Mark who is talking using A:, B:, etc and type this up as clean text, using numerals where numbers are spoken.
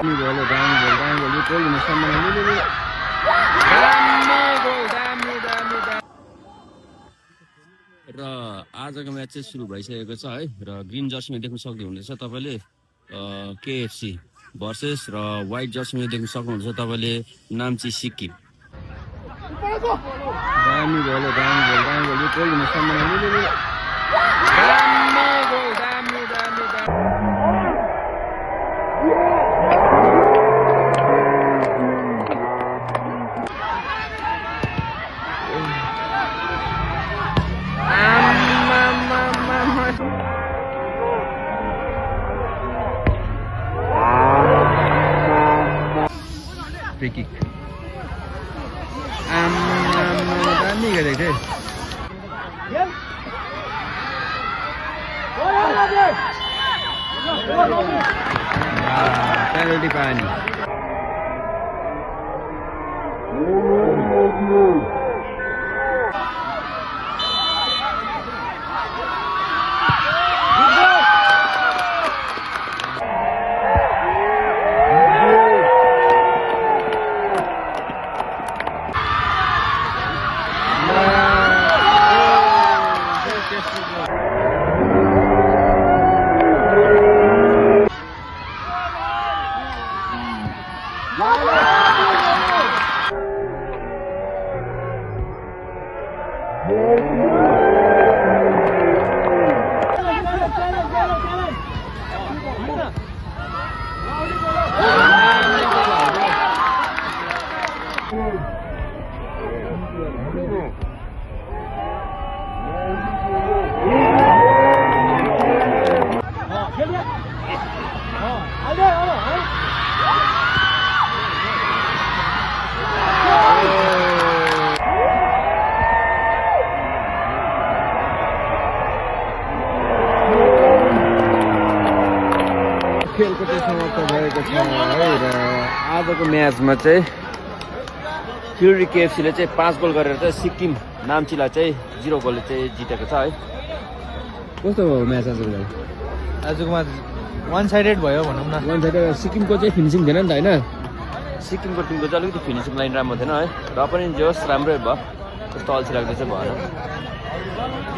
A: र आजको म्याच चाहिँ सुरु भइसकेको छ है र ग्रिन जर्सीमा देख्न सक्नुहुनेछ तपाईले केएफसी भर्सेस र व्हाइट जर्सीमा देख्न सक्नुहुन्छ तपाईले नाम्ची सिक्किम फ्री किक दामी गरेको थिएँ पेनल्टी पायो नि खेलको चाहिँ समाप्त भएको छ है र आजको म्याचमा चाहिँ फ्युरी केएफसीले चाहिँ 5 गोल गरेर चाहिँ सिक्किम नाम्चीलाई चाहिँ 0 गोलले चाहिँ जितेको छ है कस्तो भयो म्याच
B: आजको म्याच वान साइडेड भयो भनौँ न
A: वान साइडेड सिक्किमको चाहिँ फिनिसिङ थिएन नि त होइन सिक्किमको टिमको चाहिँ अलिकति फिनिसिङ लाइन राम्रो थिएन है र पनि जे होस् राम्रै भयो त्यस्तो अल्छी लाग्दै चाहिँ भएन